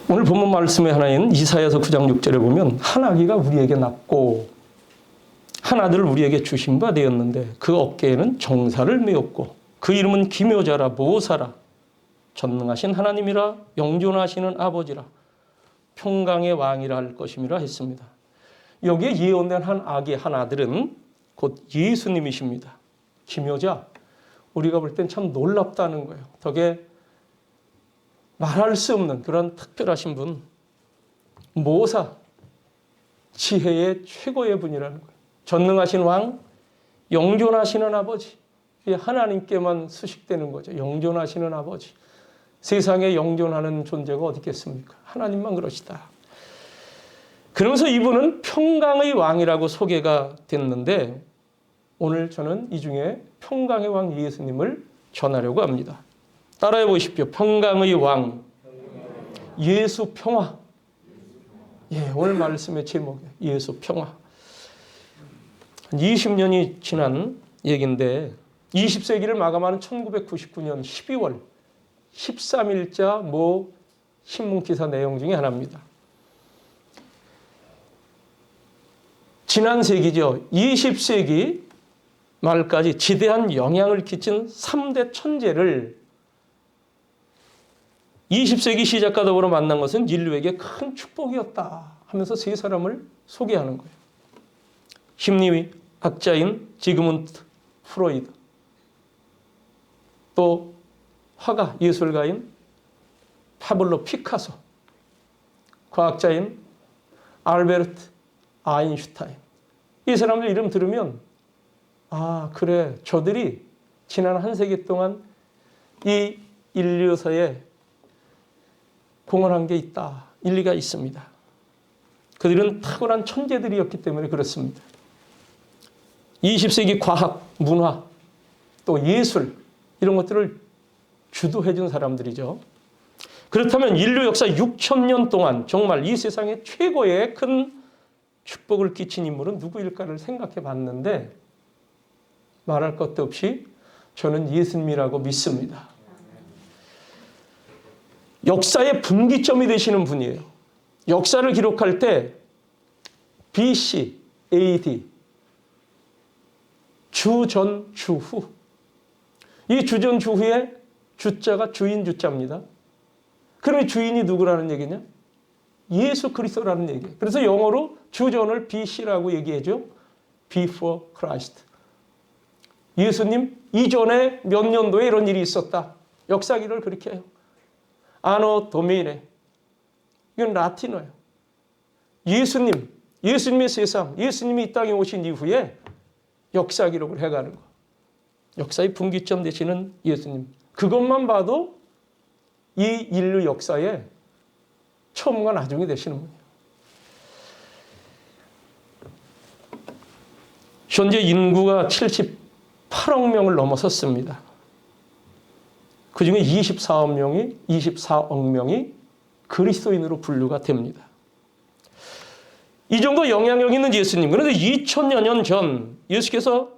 오늘 본문 말씀의 하나인 이사야서 9장 6절에 보면 한 아기가 우리에게 낳고 한 아들을 우리에게 주신 바 되었는데 그 어깨에는 정사를 메었고 그 이름은 기묘자라 모사라 전능하신 하나님이라 영존하시는 아버지라 평강의 왕이라 할 것임이라 했습니다. 여기에 예언된 한 아기 한 아들은 곧 예수님이십니다. 기묘자, 우리가 볼 땐 참 놀랍다는 거예요. 덕에 말할 수 없는 그런 특별하신 분, 모사, 지혜의 최고의 분이라는 거예요. 전능하신 왕, 영존하시는 아버지. 하나님께만 수식되는 거죠. 영존하시는 아버지. 세상에 영존하는 존재가 어디 있겠습니까? 하나님만 그러시다. 그러면서 이분은 평강의 왕이라고 소개가 됐는데 오늘 저는 이 중에 평강의 왕 예수님을 전하려고 합니다. 따라해 보십시오. 평강의 왕, 예수 평화. 예, 오늘 말씀의 제목이에요. 예수 평화. 20년이 지난 얘기인데 20세기를 마감하는 1999년 12월 13일자 모 신문기사 내용 중에 하나입니다. 지난 세기죠. 20세기 말까지 지대한 영향을 끼친 3대 천재를 20세기 시작과 더불어 만난 것은 인류에게 큰 축복이었다 하면서 세 사람을 소개하는 거예요. 심리학자인 지그문트 프로이드, 또 화가 예술가인 파블로 피카소, 과학자인 알베르트 아인슈타인. 이 사람들 이름 들으면 아 그래 저들이 지난 한 세기 동안 이 인류사에 공헌한 게 있다. 일리가 있습니다. 그들은 탁월한 천재들이었기 때문에 그렇습니다. 20세기 과학, 문화, 또 예술 이런 것들을 주도해 준 사람들이죠. 그렇다면 인류 역사 6,000년 동안 정말 이 세상에 최고의 큰 축복을 끼친 인물은 누구일까를 생각해 봤는데 말할 것도 없이 저는 예수님이라고 믿습니다. 역사의 분기점이 되시는 분이에요. 역사를 기록할 때 BC, AD, 주전, 주후. 이 주전, 주후의 주자가 주인 주자입니다. 그러면 주인이 누구라는 얘기냐? 예수 그리스도라는 얘기예요. 그래서 영어로 주전을 BC라고 얘기해죠. Before Christ. 예수님 이전에 몇 년도에 이런 일이 있었다. 역사기를 그렇게 해요. 아노 도미네. 이건 라틴어예요. 예수님, 예수님의 세상, 예수님이 이 땅에 오신 이후에 역사 기록을 해가는 거. 역사의 분기점 되시는 예수님. 그것만 봐도 이 인류 역사에 처음과 나중이 되시는 분이에요. 현재 인구가 78억 명을 넘어섰습니다. 그중에 24억 명이 그리스도인으로 분류가 됩니다. 이 정도 영향력 있는 예수님. 그런데 2000여 년 전 예수께서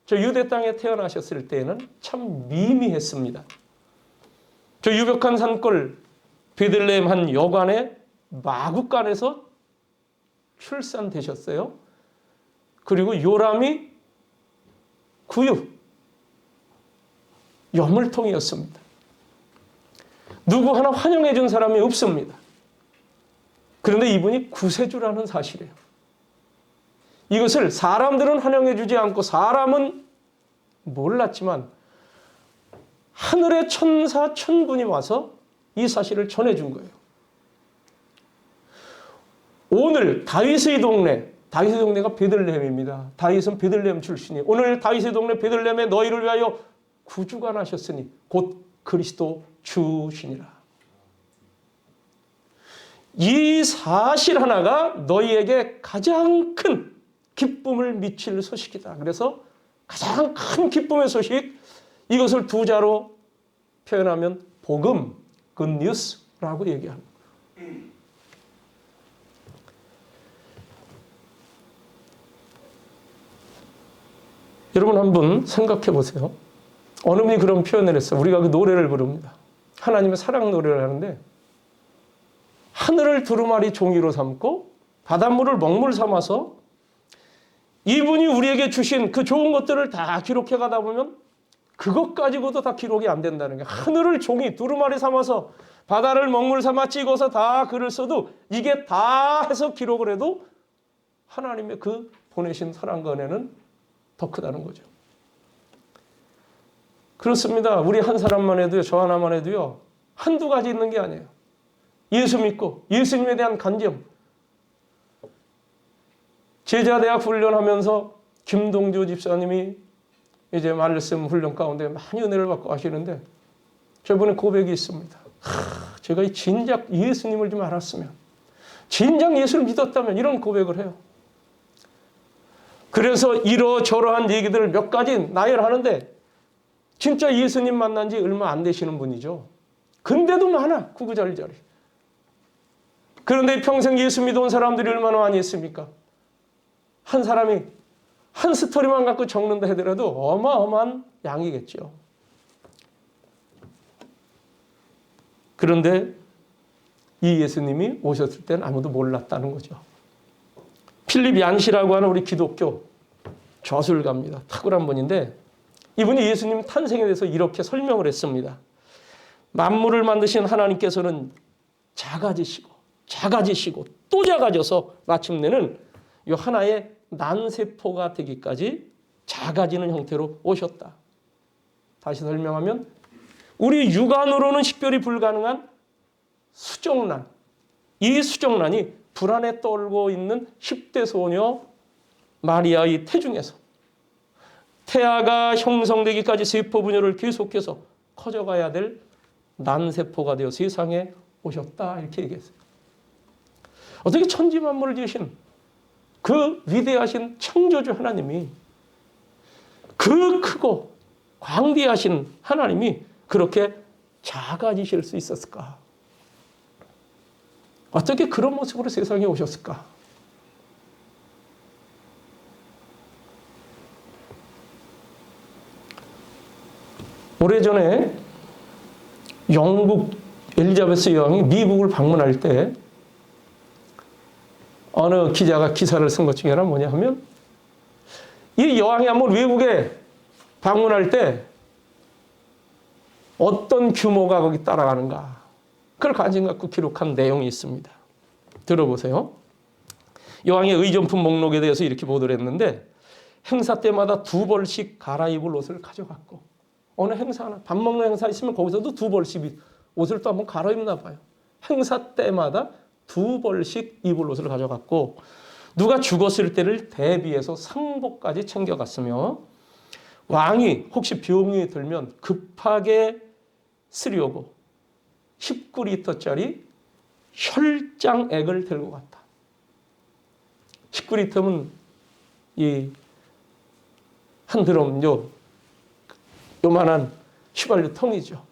저 유대 땅에 태어나셨을 때에는 참 미미했습니다. 저 유벽한 산골 베들레헴 한 여관의 마구간에서 출산되셨어요. 그리고 요람이 구유, 여물통이었습니다. 누구 하나 환영해 준 사람이 없습니다. 그런데 이분이 구세주라는 사실이에요. 이것을 사람들은 환영해 주지 않고 사람은 몰랐지만 하늘의 천사 천군이 와서 이 사실을 전해준 거예요. 오늘 다윗의 동네가 베들레헴입니다. 다윗은 베들레헴 출신이에요. 오늘 다윗의 동네 베들레헴에 너희를 위하여 구주가 나셨으니 곧 그리스도 주시니라. 이 사실 하나가 너희에게 가장 큰 기쁨을 미칠 소식이다. 그래서 가장 큰 기쁨의 소식, 이것을 두 자로 표현하면 복음, 굿뉴스라고 얘기합니다. 여러분 한번 생각해 보세요. 어느 분이 그런 표현을 했어요. 우리가 그 노래를 부릅니다. 하나님의 사랑 노래를 하는데 하늘을 두루마리 종이로 삼고 바닷물을 먹물 삼아서 이분이 우리에게 주신 그 좋은 것들을 다 기록해 가다 보면 그것 가지고도 다 기록이 안 된다는 거예요. 하늘을 종이 두루마리 삼아서 바다를 먹물 삼아 찍어서 다 글을 써도 이게 다 해서 기록을 해도 하나님의 그 보내신 사랑과 은혜는 더 크다는 거죠. 그렇습니다. 우리 한 사람만 해도요, 저 하나만 해도요, 한두 가지 있는 게 아니에요. 예수 믿고 예수님에 대한 간증. 제자대학 훈련하면서 김동조 집사님이 이제 말씀 훈련 가운데 많이 은혜를 받고 하시는데 저번에 고백이 있습니다. 제가 이 진작 예수님을 좀 알았으면, 진작 예수를 믿었다면 이런 고백을 해요. 그래서 이러저러한 얘기들을 몇 가지 나열하는데 진짜 예수님 만난 지 얼마 안 되시는 분이죠. 근데도 많아, 구구절절이. 그런데 평생 예수 믿어온 사람들이 얼마나 많이 있습니까? 한 사람이 한 스토리만 갖고 적는다 하더라도 어마어마한 양이겠죠. 그런데 이 예수님이 오셨을 때는 아무도 몰랐다는 거죠. 필립 얀시라고 하는 우리 기독교 저술가입니다. 탁월한 분인데 이분이 예수님 탄생에 대해서 이렇게 설명을 했습니다. 만물을 만드신 하나님께서는 작아지시고 또 작아져서 마침내는 이 하나의 난세포가 되기까지 작아지는 형태로 오셨다. 다시 설명하면 우리 육안으로는 식별이 불가능한 수정란, 이 수정란이 불안에 떨고 있는 10대 소녀 마리아의 태중에서 태아가 형성되기까지 세포 분열을 계속해서 커져가야 될 난세포가 되어 세상에 오셨다, 이렇게 얘기했어요. 어떻게 천지 만물을 지으신 그 위대하신 창조주 하나님이, 그 크고 광대하신 하나님이 그렇게 작아지실 수 있었을까? 어떻게 그런 모습으로 세상에 오셨을까? 오래전에 영국 엘리자베스 여왕이 미국을 방문할 때 어느 기자가 기사를 쓴 것 중에 하나 뭐냐 하면, 이 여왕이 한번 외국에 방문할 때 어떤 규모가 거기 따라가는가, 그걸 관심 갖고 기록한 내용이 있습니다. 들어보세요. 여왕의 의전품 목록에 대해서 이렇게 보도를 했는데, 행사 때마다 2벌씩 갈아입을 옷을 가져갔고, 어느 행사 하나, 밥 먹는 행사 있으면 거기서도 2벌씩 옷을 또 한번 갈아입나 봐요. 행사 때마다 2벌씩 입을 옷을 가져갔고, 누가 죽었을 때를 대비해서 상복까지 챙겨갔으며, 왕이 혹시 병이 들면 급하게 쓰려고 19리터짜리 혈장액을 들고 갔다. 19리터면 이 한 드럼 요만한 휘발유 통이죠.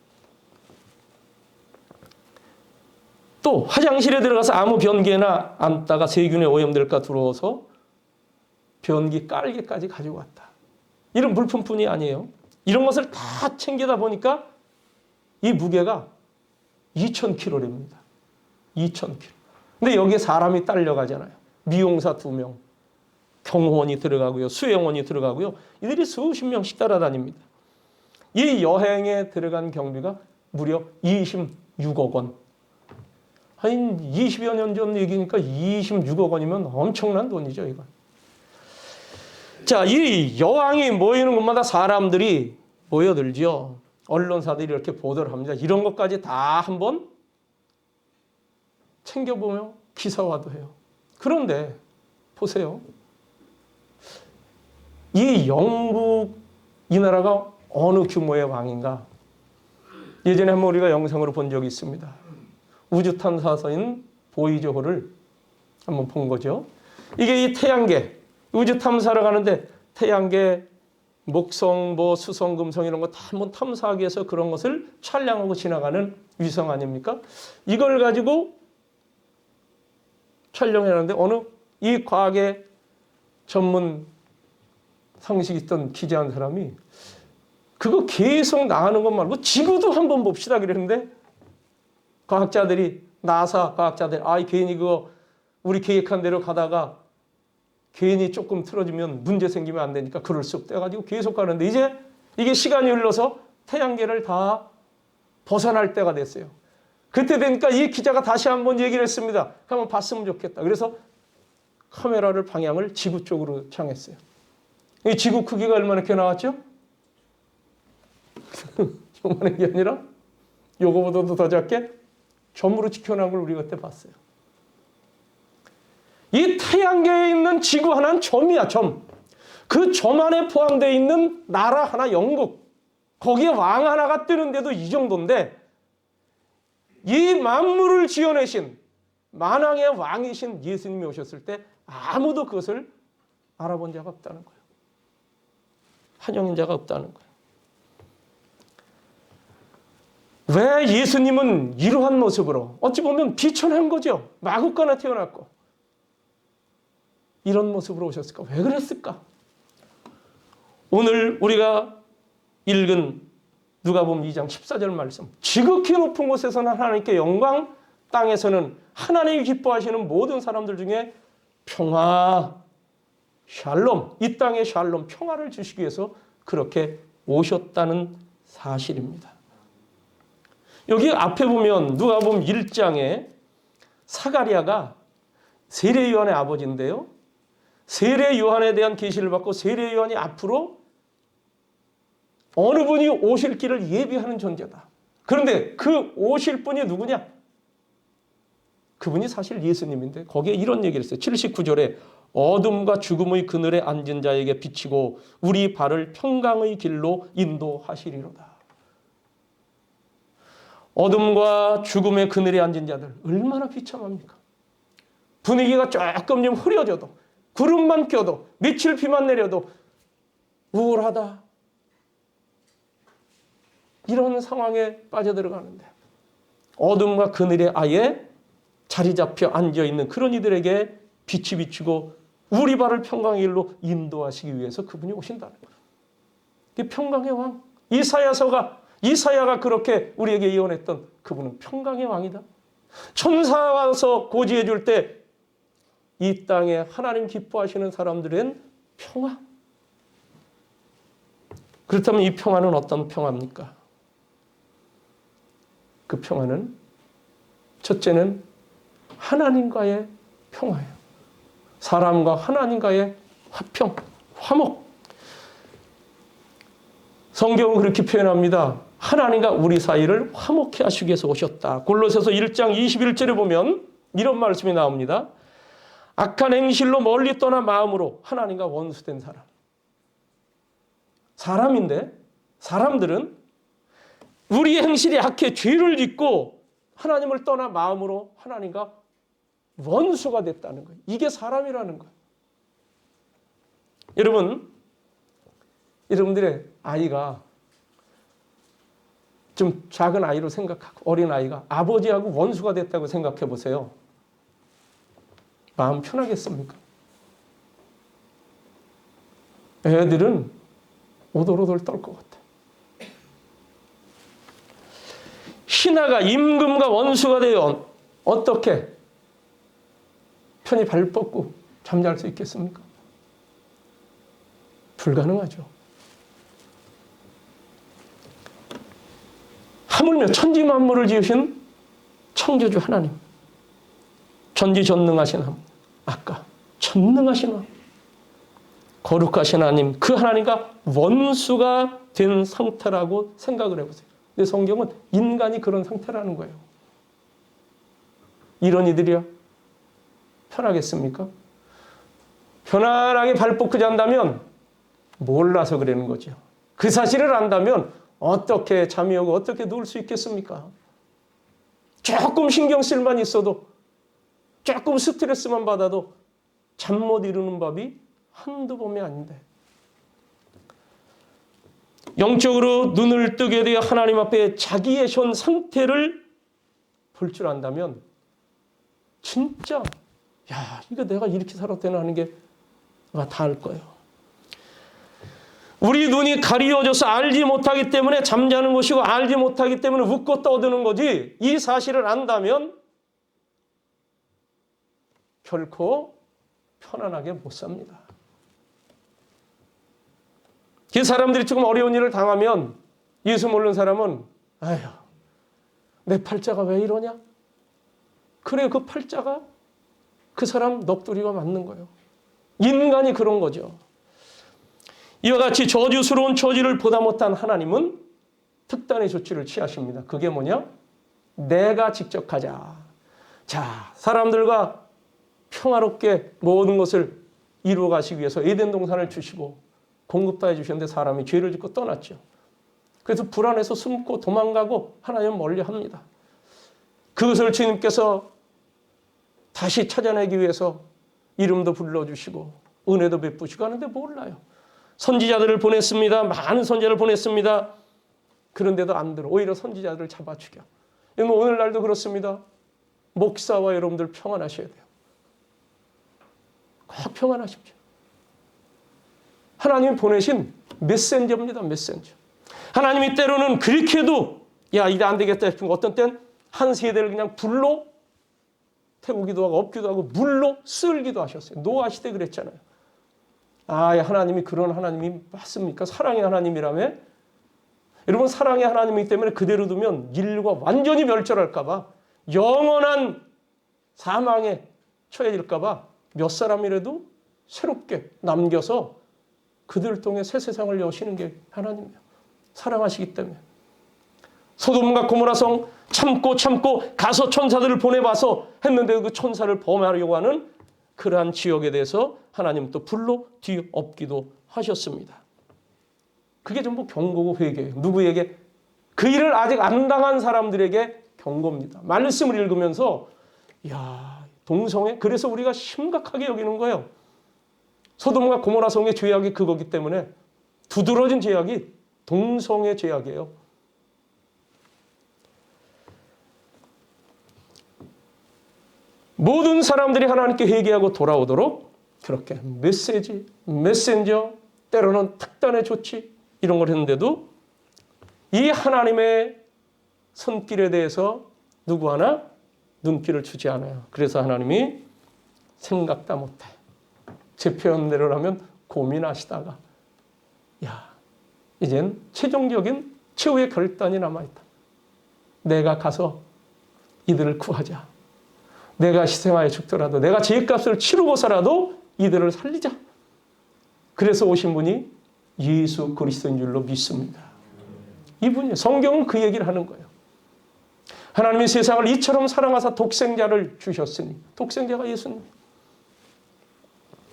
또 화장실에 들어가서 아무 변기에나 앉다가 세균에 오염될까 두려워서 변기 깔개까지 가지고 왔다. 이런 물품뿐이 아니에요. 이런 것을 다 챙기다 보니까 이 무게가 2,000kg입니다. 2,000kg. 근데 여기에 사람이 딸려가잖아요. 미용사 2명, 경호원이 들어가고요, 수행원이 들어가고요. 이들이 수십 명씩 따라다닙니다. 이 여행에 들어간 경비가 무려 26억 원. 한 20여 년 전 얘기니까 26억 원이면 엄청난 돈이죠, 이건. 자, 이 여왕이 모이는 곳마다 사람들이 모여들죠. 언론사들이 이렇게 보도를 합니다. 이런 것까지 다 한번 챙겨보며 기사화도 해요. 그런데 보세요. 이 영국, 이 나라가 어느 규모의 왕인가? 예전에 한번 우리가 영상으로 본 적이 있습니다. 우주 탐사선인 보이저호를 한번 본 거죠. 이게 이 태양계, 우주 탐사를 가는데 태양계, 목성, 수성, 금성 이런 거 다 한번 탐사하기 위해서 그런 것을 촬영하고 지나가는 위성 아닙니까? 이걸 가지고 촬영해놨는데 어느 이 과학의 전문 상식 있던 기자 한 사람이 그거 계속 나가는 것 말고 지구도 한번 봅시다 그랬는데 과학자들이 나사 과학자들, 괜히 그거 우리 계획한 대로 가다가 괜히 조금 틀어지면 문제 생기면 안 되니까 그럴 수 없다 해가지고 계속 가는데 이제 이게 시간이 흘러서 태양계를 다 벗어날 때가 됐어요. 그때 되니까 이 기자가 다시 한번 얘기를 했습니다. 한번 봤으면 좋겠다. 그래서 카메라를 방향을 지구 쪽으로 향했어요. 이 지구 크기가 얼마나 이렇게 나왔죠? 요만한 게 아니라 요거보다도 더 작게 점으로 지켜난 걸 우리가 그때 봤어요. 이 태양계에 있는 지구 하나는 점이야, 점. 그 점 안에 포함되어 있는 나라 하나, 영국. 거기에 왕 하나가 뜨는데도 이 정도인데 이 만물을 지어내신 만왕의 왕이신 예수님이 오셨을 때 아무도 그것을 알아본 자가 없다는 거예요. 한영인 자가 없다는 거예요. 왜 예수님은 이러한 모습으로 어찌 보면 비천한 거죠. 마구간에 태어났고 이런 모습으로 오셨을까? 왜 그랬을까? 오늘 우리가 읽은 누가복음 2장 14절 말씀, 지극히 높은 곳에서는 하나님께 영광, 땅에서는 하나님이 기뻐하시는 모든 사람들 중에 평화, 샬롬, 이 땅에 샬롬, 평화를 주시기 위해서 그렇게 오셨다는 사실입니다. 여기 앞에 보면 누가복음 1장에 사가랴가 세례 요한의 아버지인데요. 세례 요한에 대한 계시를 받고 세례 요한이 앞으로 어느 분이 오실 길을 예비하는 존재다. 그런데 그 오실 분이 누구냐? 그분이 사실 예수님인데 거기에 이런 얘기를 했어요. 79절에 어둠과 죽음의 그늘에 앉은 자에게 비치고 우리 발을 평강의 길로 인도하시리로다. 어둠과 죽음의 그늘에 앉은 자들 얼마나 비참합니까? 분위기가 조금 좀 흐려져도 구름만 껴도 며칠 비만 내려도 우울하다. 이런 상황에 빠져들어가는데 어둠과 그늘에 아예 자리 잡혀 앉아있는 그런 이들에게 빛이 비치고 우리 발을 평강의 길로 인도하시기 위해서 그분이 오신다는 거예요. 이 평강의 왕 이사야가 그렇게 우리에게 예언했던 그분은 평강의 왕이다. 천사가 와서 고지해 줄 때 이 땅에 하나님 기뻐하시는 사람들은 평화. 그렇다면 이 평화는 어떤 평화입니까? 그 평화는 첫째는 하나님과의 평화예요. 사람과 하나님과의 화평, 화목. 성경은 그렇게 표현합니다. 하나님과 우리 사이를 화목케 하시기 위해서 오셨다. 골로새서 1장 21절에 보면 이런 말씀이 나옵니다. 악한 행실로 멀리 떠나 마음으로 하나님과 원수된 사람. 사람인데 사람들은 우리의 행실이 악해 죄를 짓고 하나님을 떠나 마음으로 하나님과 원수가 됐다는 거예요. 이게 사람이라는 거예요. 여러분들의 아이가 좀 작은 아이로 생각하고 어린 아이가 아버지하고 원수가 됐다고 생각해 보세요. 마음 편하겠습니까? 애들은 오돌오돌 떨 것 같아. 신하가 임금과 원수가 되어 어떻게 편히 발 뻗고 잠잘 수 있겠습니까? 불가능하죠. 하물며 천지만물을 지으신 창조주 하나님, 전지전능하신 하나님, 아까 전능하신 하나님, 거룩하신 하나님, 그 하나님과 원수가 된 상태라고 생각을 해보세요. 근데 성경은 인간이 그런 상태라는 거예요. 이런 이들이야 편하겠습니까? 편안하게 발 뻗고 잔다면 몰라서 그러는 거죠. 그 사실을 안다면 어떻게 잠이 오고 어떻게 누울 수 있겠습니까? 조금 신경 쓸만 있어도 조금 스트레스만 받아도 잠 못 이루는 법이 한두 번이 아닌데 영적으로 눈을 뜨게 되어 하나님 앞에 자기의 현 상태를 볼 줄 안다면 진짜 이거 내가 이렇게 살았대나 하는 게 다 알 거예요. 우리 눈이 가리워져서 알지 못하기 때문에 잠자는 것이고 알지 못하기 때문에 웃고 떠드는 거지 이 사실을 안다면 결코 편안하게 못 삽니다. 그 사람들이 조금 어려운 일을 당하면 예수 모르는 사람은 아휴, 내 팔자가 왜 이러냐? 그래, 그 팔자가 그 사람 넋두리가 맞는 거예요. 인간이 그런 거죠. 이와 같이 저주스러운 처지를 보다 못한 하나님은 특단의 조치를 취하십니다. 그게 뭐냐? 내가 직접 가자. 자, 사람들과 평화롭게 모든 것을 이루어 가시기 위해서 에덴 동산을 주시고 공급도 해주셨는데 사람이 죄를 짓고 떠났죠. 그래서 불안해서 숨고 도망가고 하나님은 멀리합니다. 그것을 주님께서 다시 찾아내기 위해서 이름도 불러주시고 은혜도 베푸시고 하는데 몰라요. 선지자들을 보냈습니다. 많은 선지자를 보냈습니다. 그런데도 안 들어. 오히려 선지자들을 잡아 죽여. 오늘날도 그렇습니다. 목사와 여러분들 평안하셔야 돼요. 꼭 평안하십시오. 하나님이 보내신 메신저입니다. 메신저. 하나님이 때로는 그렇게 해도 야, 이제 안 되겠다 싶은 거 어떤 땐 한 세대를 그냥 불로 태우기도 하고 엎기도 하고 물로 쓸기도 하셨어요. 노아 시대 그랬잖아요. 아, 하나님이 그런 하나님이 맞습니까? 사랑의 하나님이라며? 여러분, 사랑의 하나님이기 때문에 그대로 두면 인류가 완전히 멸절할까 봐, 영원한 사망에 처해질까 봐 몇 사람이라도 새롭게 남겨서 그들을 통해 새 세상을 여시는 게 하나님이에요. 사랑하시기 때문에. 소돔과 고모라성 참고 가서 천사들을 보내봐서 했는데 그 천사를 범하려고 하는 그러한 지역에 대해서 하나님 또 불로 뒤엎기도 하셨습니다. 그게 전부 경고고 회개예요. 누구에게? 그 일을 아직 안 당한 사람들에게 경고입니다. 말씀을 읽으면서 야, 동성애, 그래서 우리가 심각하게 여기는 거예요. 소돔과 고모라 성의 죄악이 그거기 때문에 두드러진 죄악이 동성애 죄악이에요. 모든 사람들이 하나님께 회개하고 돌아오도록 그렇게 메신저, 때로는 특단의 조치 이런 걸 했는데도 이 하나님의 손길에 대해서 누구 하나 눈길을 주지 않아요. 그래서 하나님이 생각도 못해. 제 표현대로라면 고민하시다가 야, 이젠 최종적인 최후의 결단이 남아있다. 내가 가서 이들을 구하자. 내가 희생하여 죽더라도 내가 죄값을 치르고서라도 이들을 살리자. 그래서 오신 분이 예수 그리스도인 줄로 믿습니다. 이분이 성경은 그 얘기를 하는 거예요. 하나님이 세상을 이처럼 사랑하사 독생자를 주셨으니 독생자가 예수님.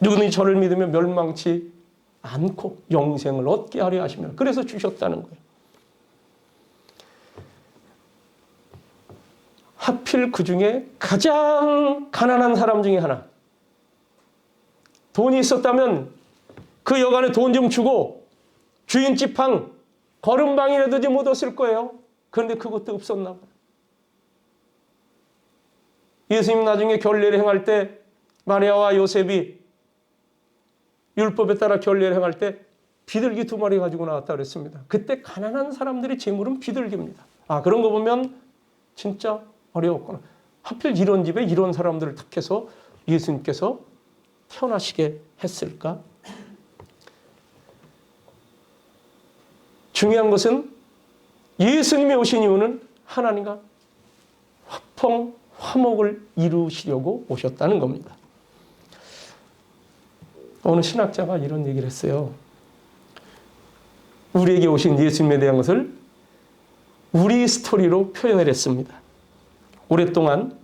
누구든지 저를 믿으면 멸망치 않고 영생을 얻게 하려 하시며 그래서 주셨다는 거예요. 하필 그 중에 가장 가난한 사람 중에 하나. 돈이 있었다면 그 여간에 돈 좀 주고 주인 지팡 걸음방이라도 좀 얻었을 거예요. 그런데 그것도 없었나 봐요. 예수님 나중에 결례를 행할 때 마리아와 요셉이 율법에 따라 결례를 행할 때 비둘기 2마리 가지고 나왔다 그랬습니다. 그때 가난한 사람들의 재물은 비둘기입니다. 아, 그런 거 보면 진짜 어려웠구나. 하필 이런 집에 이런 사람들을 택해서 예수님께서 태어나시게 했을까? 중요한 것은 예수님이 오신 이유는 하나님과 화목을 이루시려고 오셨다는 겁니다. 어느 신학자가 이런 얘기를 했어요. 우리에게 오신 예수님에 대한 것을 우리 스토리로 표현을 했습니다. 오랫동안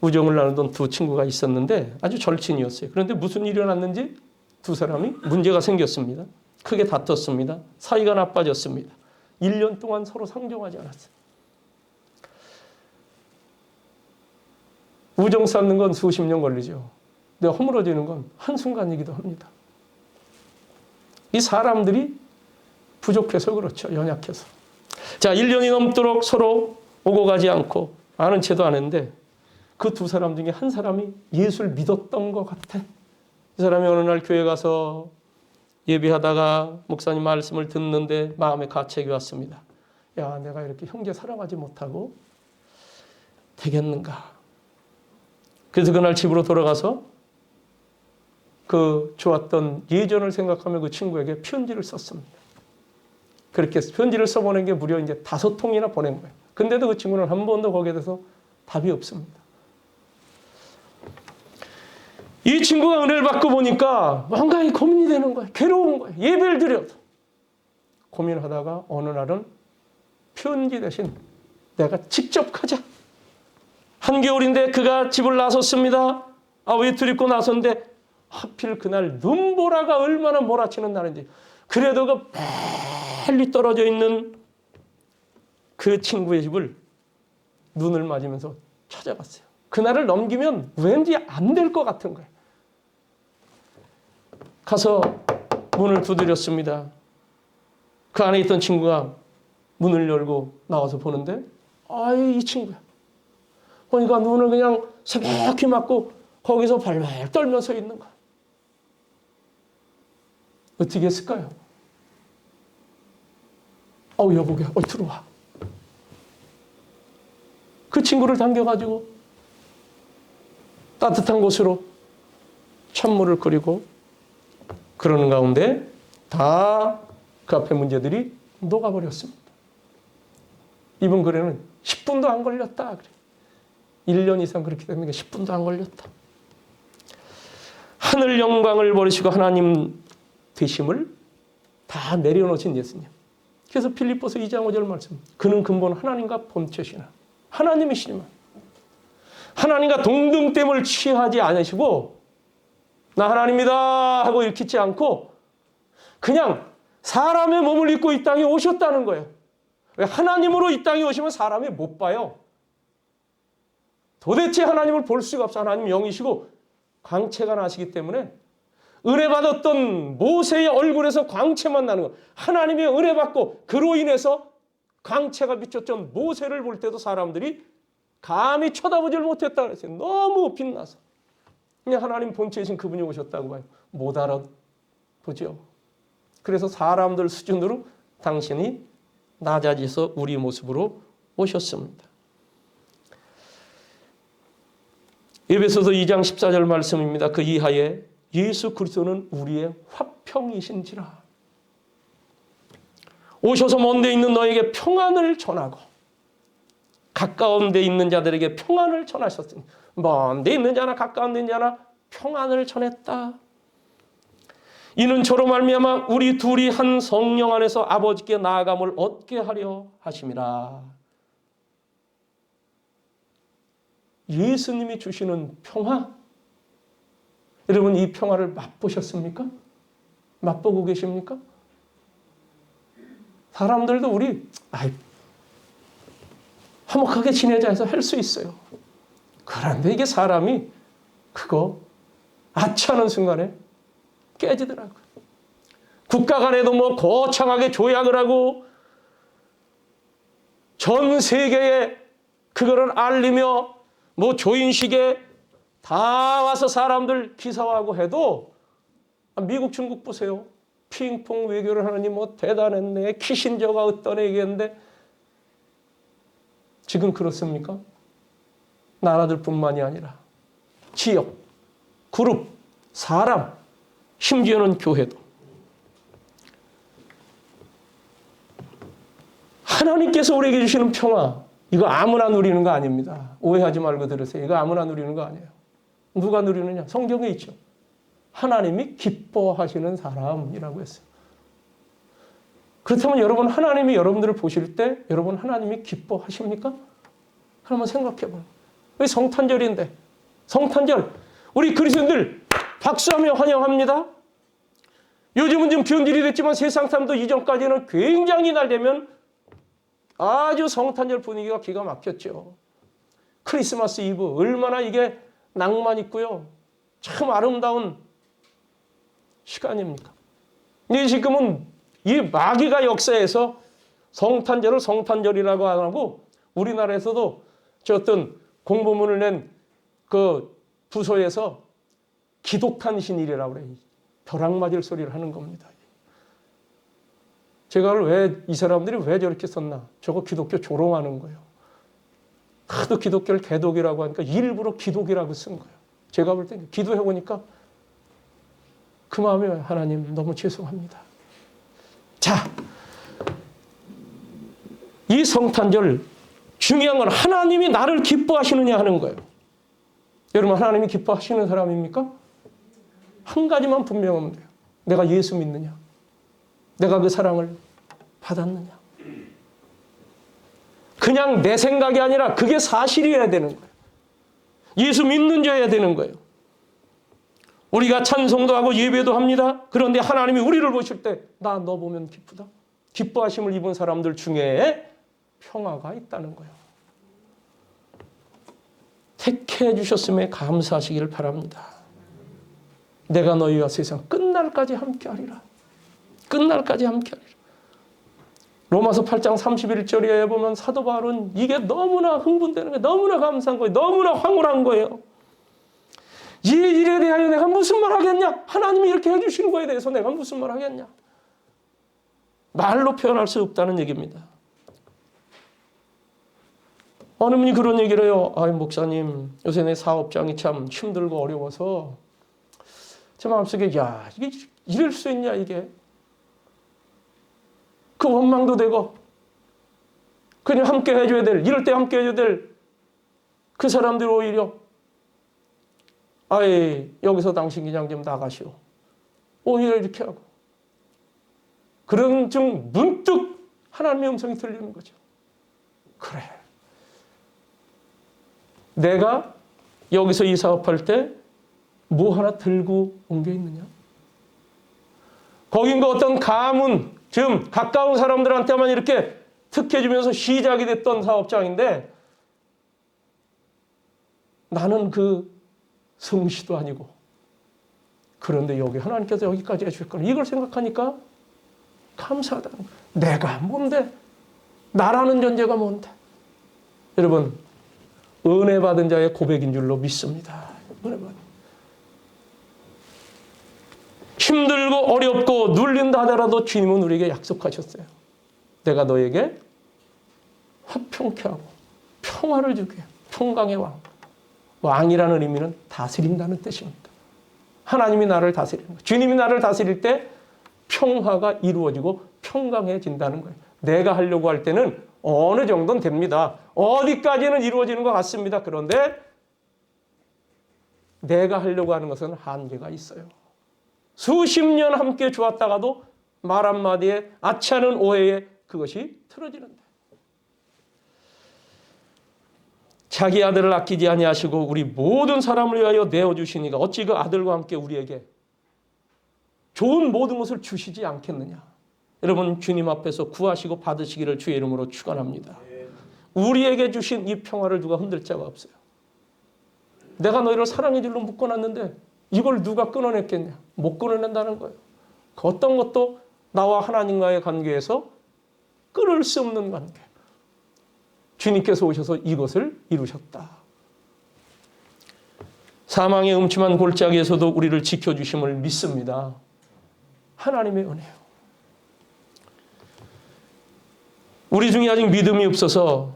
우정을 나누던 두 친구가 있었는데 아주 절친이었어요. 그런데 무슨 일이 일어났는지 두 사람이 문제가 생겼습니다. 크게 다퉜습니다. 사이가 나빠졌습니다. 1년 동안 서로 상종하지 않았어요. 우정 쌓는 건 수십 년 걸리죠. 근데 허물어지는 건 한순간이기도 합니다. 이 사람들이 부족해서 그렇죠. 연약해서. 자, 1년이 넘도록 서로 오고 가지 않고 아는 체도 안 했는데 그 두 사람 중에 한 사람이 예수를 믿었던 것 같아. 이 사람이 어느 날 교회 가서 예배하다가 목사님 말씀을 듣는데 마음에 가책이 왔습니다. 야, 내가 이렇게 형제 사랑하지 못하고 되겠는가? 그래서 그날 집으로 돌아가서 그 좋았던 예전을 생각하며 그 친구에게 편지를 썼습니다. 그렇게 편지를 써보낸 게 무려 이제 5통이나 보낸 거예요. 근데도 그 친구는 한 번도 거기에 대해서 답이 없습니다. 이 친구가 은혜를 받고 보니까 뭔가 고민이 되는 거예요. 괴로운 거예요. 예배를 드려도. 고민하다가 어느 날은 편지 대신 내가 직접 가자. 한겨울인데 그가 집을 나섰습니다. 외투를 입고 나섰는데 하필 그날 눈보라가 얼마나 몰아치는 날인지. 그래도 그 멀리 떨어져 있는 그 친구의 집을 눈을 맞으면서 찾아갔어요. 그날을 넘기면 왠지 안 될 것 같은 거예요. 가서 문을 두드렸습니다. 그 안에 있던 친구가 문을 열고 나와서 보는데 이 친구야. 보니까 눈을 그냥 새벽히 맞고 거기서 발발 떨면서 있는 거야. 어떻게 했을까요? 여보게, 들어와. 그 친구를 당겨가지고 따뜻한 곳으로 찬물을 끓이고 그러는 가운데 다 그 앞에 문제들이 녹아버렸습니다. 이번 글에는 10분도 안 걸렸다. 그래. 1년 이상 그렇게 되는 게 10분도 안 걸렸다. 하늘 영광을 버리시고 하나님 되심을 다 내려놓으신 예수님. 그래서 빌립보서 2장 5절 말씀. 그는 근본 하나님과 본체시나 하나님이시지만 하나님과 동등됨을 취하지 않으시고 나 하나님이다 하고 일키지 않고 그냥 사람의 몸을 입고 이 땅에 오셨다는 거예요. 왜 하나님으로 이 땅에 오시면 사람이 못 봐요. 도대체 하나님을 볼 수가 없어. 하나님 영이시고 광채가 나시기 때문에 은혜 받았던 모세의 얼굴에서 광채만 나는 거예요. 하나님의 은혜 받고 그로 인해서 광채가 비쳤던 모세를 볼 때도 사람들이 감히 쳐다보질 못했다 그랬어요. 너무 빛나서. 그냥 하나님 본체이신 그분이 오셨다고 봐요. 못 알아보죠. 그래서 사람들 수준으로 당신이 낮아지서 우리 모습으로 오셨습니다. 에베소서 2장 14절 말씀입니다. 그 이하에 예수 그리스도는 우리의 화평이신지라. 오셔서 먼 데 있는 너에게 평안을 전하고 가까운 데 있는 자들에게 평안을 전하셨으니 먼 데 있는 자나 가까운 데 있는 자나 평안을 전했다. 이는 저로 말미암아 우리 둘이 한 성령 안에서 아버지께 나아감을 얻게 하려 하심이라. 예수님이 주시는 평화, 여러분 이 평화를 맛보셨습니까? 맛보고 계십니까? 사람들도 우리 화목하게 지내자 해서 할 수 있어요. 그런데 이게 사람이 그거 아차하는 순간에 깨지더라고요. 국가 간에도 거창하게 조약을 하고 전 세계에 그거를 알리며 조인식에 다 와서 사람들 기사화하고 해도 미국, 중국 보세요. 핑퐁 외교를 하느니 대단했네. 키신저가 어떤 얘기했는데 지금 그렇습니까? 나라들뿐만이 아니라 지역, 그룹, 사람, 심지어는 교회도. 하나님께서 우리에게 주시는 평화, 이거 아무나 누리는 거 아닙니다. 오해하지 말고 들으세요. 이거 아무나 누리는 거 아니에요. 누가 누리느냐? 성경에 있죠. 하나님이 기뻐하시는 사람이라고 했어요. 그렇다면 여러분, 하나님이 여러분들을 보실 때 여러분 하나님이 기뻐하십니까? 한번 생각해 보세요. 왜 성탄절인데? 성탄절 우리 그리스도인들 박수하며 환영합니다. 요즘은 좀 변질이 됐지만 세상 사람도 이전까지는 굉장히 날 되면 아주 성탄절 분위기가 기가 막혔죠. 크리스마스 이브 얼마나 이게 낭만 있고요. 참 아름다운 시간입니까? 근데 지금은 이 마귀가 역사에서 성탄절을 성탄절이라고 안 하고 우리나라에서도 저 어떤 공보문을 낸 그 부서에서 기독탄신일이라고 그래요. 벼락 맞을 소리를 하는 겁니다. 제가 왜 이 사람들이 왜 저렇게 썼나? 저거 기독교 조롱하는 거예요. 하도 기독교를 개독이라고 하니까 일부러 기독이라고 쓴 거예요. 제가 볼 때 기도해보니까 그 마음이 하나님 너무 죄송합니다. 자, 이 성탄절 중요한 건 하나님이 나를 기뻐하시느냐 하는 거예요. 여러분 하나님이 기뻐하시는 사람입니까? 한 가지만 분명하면 돼요. 내가 예수 믿느냐? 내가 그 사랑을 받았느냐? 그냥 내 생각이 아니라 그게 사실이어야 되는 거예요. 예수 믿는 자여야 되는 거예요. 우리가 찬송도 하고 예배도 합니다. 그런데 하나님이 우리를 보실 때 나 너 보면 기쁘다. 기뻐하심을 입은 사람들 중에 평화가 있다는 거예요. 택해 주셨음에 감사하시기를 바랍니다. 내가 너희와 세상 끝날까지 함께하리라. 끝날까지 함께하리라. 로마서 8장 31절에 보면 사도 바울은 이게 너무나 흥분되는 거예요. 너무나 감사한 거예요. 너무나 황홀한 거예요. 이 일에 대하여 내가 무슨 말 하겠냐? 하나님이 이렇게 해주신 거에 대해서 내가 무슨 말 하겠냐? 말로 표현할 수 없다는 얘기입니다. 어느 분이 그런 얘기를 해요. 아이 목사님, 요새 내 사업장이 참 힘들고 어려워서 제 마음속에 야 이게 이럴 수 있냐 이게. 그 원망도 되고 그냥 함께 해줘야 될, 이럴 때 함께 해줘야 될 그 사람들 오히려 아예 여기서 당신 그냥 좀 나가시오. 오히려 이렇게 하고 그런 중 문득 하나님의 음성이 들리는 거죠. 그래. 내가 여기서 이 사업할 때 뭐 하나 들고 온 게 있느냐? 거긴가 어떤 가문, 좀 가까운 사람들한테만 이렇게 특혜주면서 시작이 됐던 사업장인데 나는 그 성씨도 아니고 그런데 여기 하나님께서 여기까지 해주셨구나. 이걸 생각하니까 감사하다는 거예요. 내가 뭔데? 나라는 존재가 뭔데? 여러분 은혜 받은 자의 고백인 줄로 믿습니다. 은혜 받은. 힘들고 어렵고 눌린다 하더라도 주님은 우리에게 약속하셨어요. 내가 너에게 화평케 하고 평화를 주게. 평강의 왕. 왕이라는 의미는 다스린다는 뜻입니다. 하나님이 나를 다스리는 거예요. 주님이 나를 다스릴 때 평화가 이루어지고 평강해진다는 거예요. 내가 하려고 할 때는 어느 정도는 됩니다. 어디까지는 이루어지는 것 같습니다. 그런데 내가 하려고 하는 것은 한계가 있어요. 수십 년 함께 좋았다가도 말 한마디에 아차는 오해에 그것이 틀어지는데 자기 아들을 아끼지 아니하시고 우리 모든 사람을 위하여 내어주시니가 어찌 그 아들과 함께 우리에게 좋은 모든 것을 주시지 않겠느냐. 여러분 주님 앞에서 구하시고 받으시기를 주의 이름으로 축원합니다. 우리에게 주신 이 평화를 누가 흔들 자가 없어요. 내가 너희를 사랑의 줄로 묶어놨는데 이걸 누가 끊어냈겠냐. 못 끊어낸다는 거예요. 그 어떤 것도 나와 하나님과의 관계에서 끊을 수 없는 관계. 주님께서 오셔서 이것을 이루셨다. 사망의 음침한 골짜기에서도 우리를 지켜주심을 믿습니다. 하나님의 은혜요. 우리 중에 아직 믿음이 없어서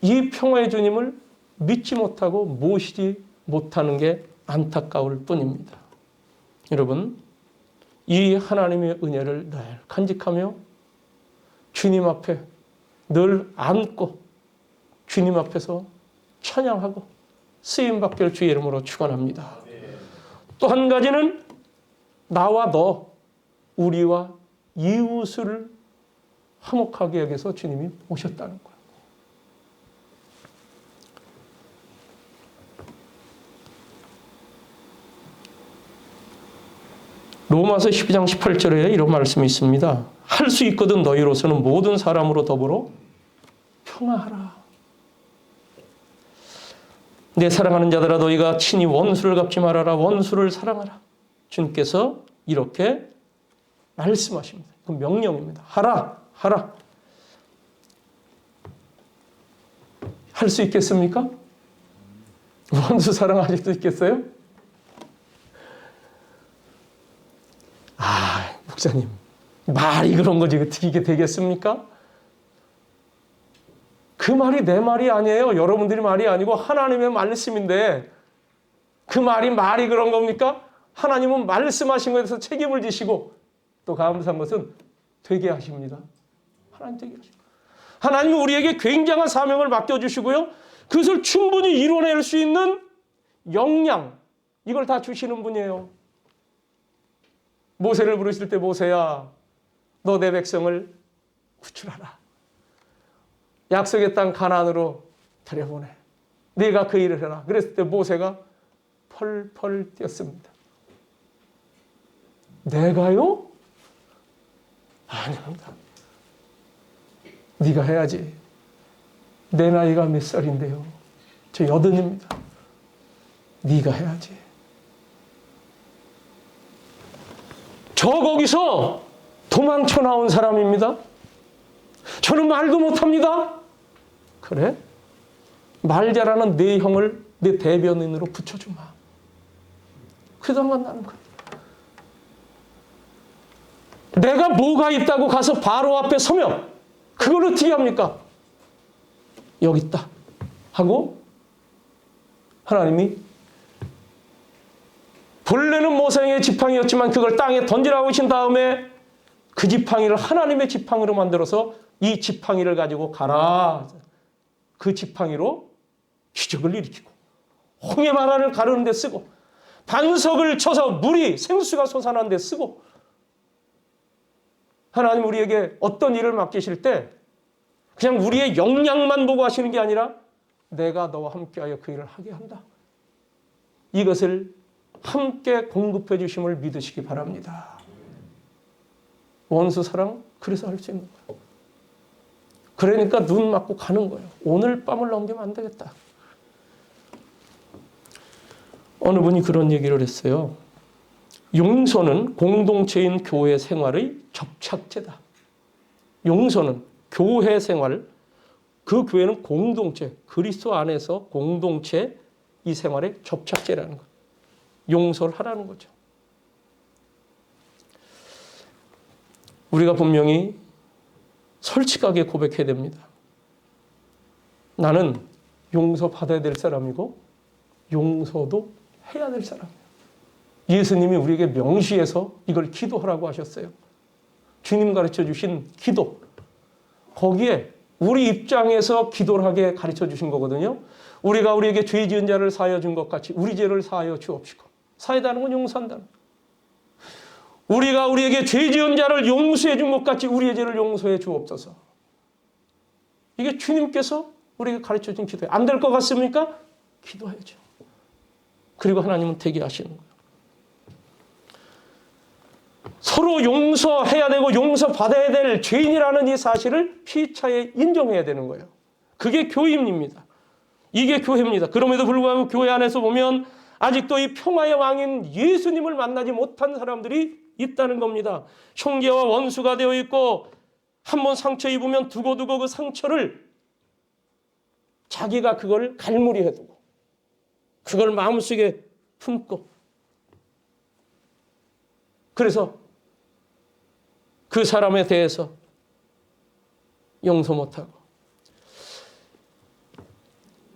이 평화의 주님을 믿지 못하고 모시지 못하는 게 안타까울 뿐입니다. 여러분, 이 하나님의 은혜를 늘 간직하며 주님 앞에 늘 안고 주님 앞에서 찬양하고 쓰임받길 주의 이름으로 축원합니다. 또 한 가지는 나와 너, 우리와 이웃을 화목하게 여기서 주님이 오셨다는 거예요. 로마서 12장 18절에 이런 말씀이 있습니다. 할 수 있거든 너희로서는 모든 사람으로 더불어 평화하라. 내 사랑하는 자들아 너희가 친히 원수를 갚지 말아라. 원수를 사랑하라. 주님께서 이렇게 말씀하십니다. 그 명령입니다. 하라. 하라. 할 수 있겠습니까? 원수 사랑하실 수 있겠어요? 아, 목사님. 말이 그런 거지. 어떻게 이게 되겠습니까? 그 말이 내 말이 아니에요. 여러분들이 말이 아니고 하나님의 말씀인데 그 말이 그런 겁니까? 하나님은 말씀하신 것에 대해서 책임을 지시고 또 감사한 것은 되게 하십니다. 하나님 되게 하십니다. 하나님은 우리에게 굉장한 사명을 맡겨주시고요. 그것을 충분히 이뤄낼 수 있는 역량, 이걸 다 주시는 분이에요. 모세를 부르실 때 모세야, 너 내 백성을 구출하라. 약속의 땅 가나안으로 데려보내. 네가 그 일을 해라. 그랬을 때 모세가 펄펄 뛰었습니다. 내가요? 아닙니다. 네가 해야지. 내 나이가 몇 살인데요? 저 80입니다. 네가 해야지. 저 거기서 도망쳐 나온 사람입니다. 저는 말도 못합니다. 그래? 말 잘하는 내 형을 내 대변인으로 붙여주마. 그동안 나는 거야. 내가 뭐가 있다고 가서 바로 앞에 서면 그걸 어떻게 합니까? 여기 있다 하고 하나님이 본래는 모세의 지팡이였지만 그걸 땅에 던지라고 하신 다음에 그 지팡이를 하나님의 지팡이로 만들어서 이 지팡이를 가지고 가라. 그 지팡이로 기적을 일으키고 홍해 바다를 가르는 데 쓰고 반석을 쳐서 물이 생수가 솟아나는 데 쓰고 하나님 우리에게 어떤 일을 맡기실 때 그냥 우리의 역량만 보고 하시는 게 아니라 내가 너와 함께하여 그 일을 하게 한다. 이것을 함께 공급해 주심을 믿으시기 바랍니다. 원수 사랑 그래서 할 수 있는 거예요. 그러니까 눈 맞고 가는 거예요. 오늘 밤을 넘기면 안 되겠다. 어느 분이 그런 얘기를 했어요. 용서는 공동체인 교회 생활의 접착제다. 용서는 교회 생활, 그 교회는 공동체, 그리스도 안에서 공동체 이 생활의 접착제라는 거예요. 용서를 하라는 거죠. 우리가 분명히 솔직하게 고백해야 됩니다. 나는 용서받아야 될 사람이고 용서도 해야 될 사람이에요. 예수님이 우리에게 명시해서 이걸 기도하라고 하셨어요. 주님 가르쳐 주신 기도. 거기에 우리 입장에서 기도를 하게 가르쳐 주신 거거든요. 우리가 우리에게 죄 지은 자를 사하여 준 것 같이 우리 죄를 사하여 주옵시고. 사하다는 건 용서한다는 거예요. 우리가 우리에게 죄 지은 자를 용서해 준 것 같이 우리의 죄를 용서해 주옵소서. 이게 주님께서 우리에게 가르쳐 준 기도예요. 안 될 것 같습니까? 기도해야죠. 그리고 하나님은 되게 하시는 거예요. 서로 용서해야 되고 용서받아야 될 죄인이라는 이 사실을 피차에 인정해야 되는 거예요. 그게 교임입니다. 이게 교회입니다. 그럼에도 불구하고 교회 안에서 보면 아직도 이 평화의 왕인 예수님을 만나지 못한 사람들이 있다는 겁니다. 형제와 원수가 되어 있고 한번 상처 입으면 두고두고 그 상처를 자기가 그걸 갈무리해두고 그걸 마음속에 품고 그래서 그 사람에 대해서 용서 못하고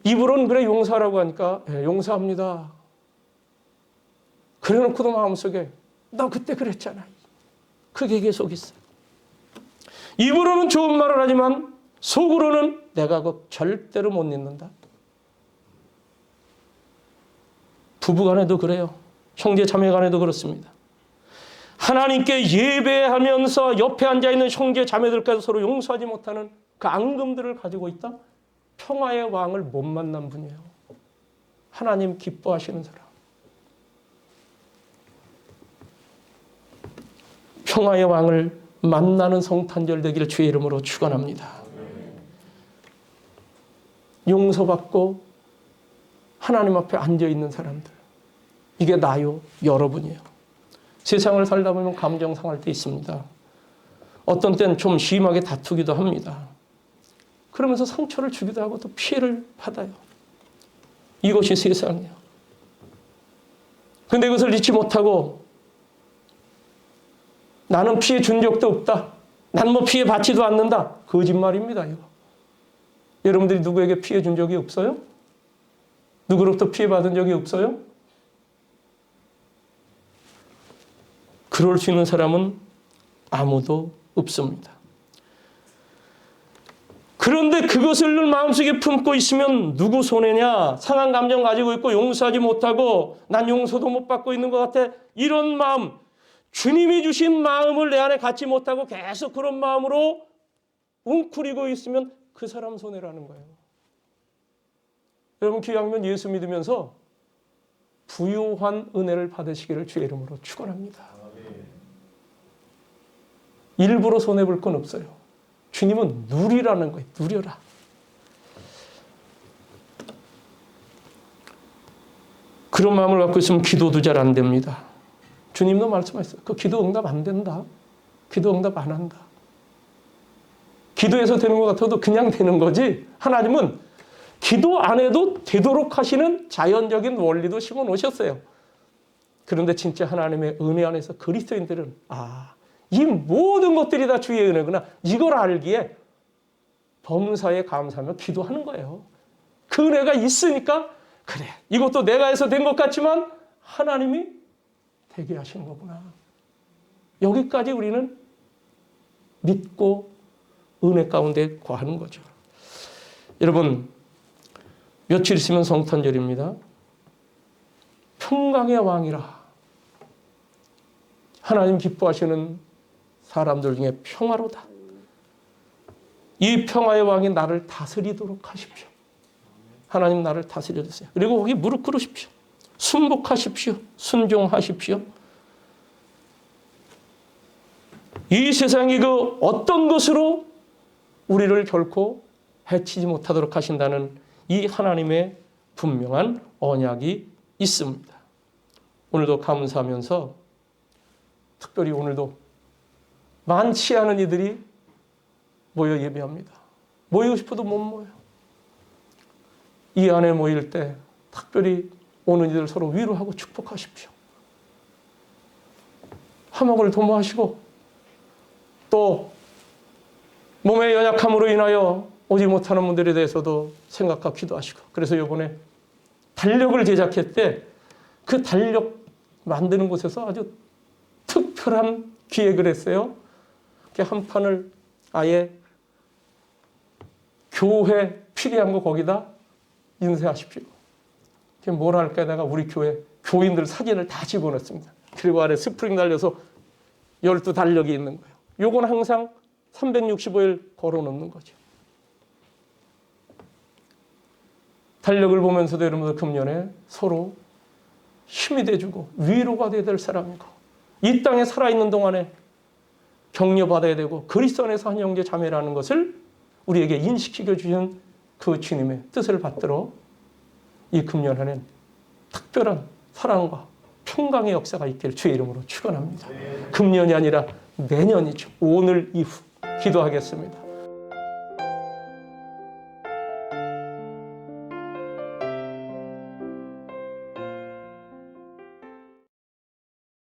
입으로는 그래 용서하라고 하니까 용서합니다. 그래놓고도 마음속에 너 그때 그랬잖아. 그게 계속 있어. 입으로는 좋은 말을 하지만 속으로는 내가 그거 절대로 못 잊는다. 부부간에도 그래요. 형제 자매간에도 그렇습니다. 하나님께 예배하면서 옆에 앉아있는 형제 자매들까지 서로 용서하지 못하는 그 앙금들을 가지고 있다. 평화의 왕을 못 만난 분이에요. 하나님 기뻐하시는 사람. 평화의 왕을 만나는 성탄절 되기를 주의 이름으로 축원합니다. 용서받고 하나님 앞에 앉아있는 사람들. 이게 나요, 여러분이에요. 세상을 살다 보면 감정 상할 때 있습니다. 어떤 때는 좀 심하게 다투기도 합니다. 그러면서 상처를 주기도 하고 또 피해를 받아요. 이것이 세상이에요. 근데 그것을 잊지 못하고 나는 피해 준 적도 없다. 난 뭐 피해 받지도 않는다. 거짓말입니다, 이거. 여러분들이 누구에게 피해 준 적이 없어요? 누구로부터 피해받은 적이 없어요? 그럴 수 있는 사람은 아무도 없습니다. 그런데 그것을 늘 마음속에 품고 있으면 누구 손해냐? 상한 감정 가지고 있고 용서하지 못하고 난 용서도 못 받고 있는 것 같아. 이런 마음, 주님이 주신 마음을 내 안에 갖지 못하고 계속 그런 마음으로 웅크리고 있으면 그 사람 손해라는 거예요. 여러분 기왕이면 예수 믿으면서 부요한 은혜를 받으시기를 주의 이름으로 축원합니다. 일부러 손해볼 건 없어요. 주님은 누리라는 거예요. 누려라. 그런 마음을 갖고 있으면 기도도 잘 안 됩니다. 주님도 말씀하셨어요. 그 기도 응답 안 된다. 기도 응답 안 한다. 기도해서 되는 것 같아도 그냥 되는 거지. 하나님은 기도 안 해도 되도록 하시는 자연적인 원리도 심어 놓으셨어요. 그런데 진짜 하나님의 은혜 안에서 그리스도인들은 이 모든 것들이 다 주의 은혜구나. 이걸 알기에 범사에 감사하며 기도하는 거예요. 그 은혜가 있으니까 그래. 이것도 내가 해서 된 것 같지만 하나님이 되게 하시는 거구나. 여기까지 우리는 믿고 은혜 가운데 거하는 거죠. 여러분 며칠 있으면 성탄절입니다. 평강의 왕이라. 하나님 기뻐하시는 사람들 중에 평화로다. 이 평화의 왕이 나를 다스리도록 하십시오. 하나님 나를 다스려 주세요. 그리고 거기 무릎 꿇으십시오. 순복하십시오. 순종하십시오. 이 세상이 그 어떤 것으로 우리를 결코 해치지 못하도록 하신다는 이 하나님의 분명한 언약이 있습니다. 오늘도 감사하면서 특별히 오늘도 많지 않은 이들이 모여 예배합니다. 모이고 싶어도 못 모여요. 이 안에 모일 때 특별히 오는 이들 서로 위로하고 축복하십시오. 화목을 도모하시고 또 몸의 연약함으로 인하여 오지 못하는 분들에 대해서도 생각하고 기도하시고 그래서 이번에 달력을 제작할 때 그 달력 만드는 곳에서 아주 특별한 기획을 했어요. 한 판을 아예 교회 필요한 거 거기다 인쇄하십시오. 뭘 할까 하다가 우리 교회 교인들 사진을 다 집어넣습니다. 그리고 아래 스프링 달려서 12달력이 있는 거예요. 요건 항상 365일 걸어놓는 거죠. 달력을 보면서도 여러분들 금년에 서로 힘이 돼주고 위로가 돼야 될 사람이고 이 땅에 살아있는 동안에 격려받아야 되고 그리스도 안에서 한 형제 자매라는 것을 우리에게 인식시켜 주신 그 주님의 뜻을 받들어 이 금년 한해는 특별한 사랑과 평강의 역사가 있기를 주의 이름으로 축원합니다. 금년이 아니라 내년이죠. 오늘 이후 기도하겠습니다.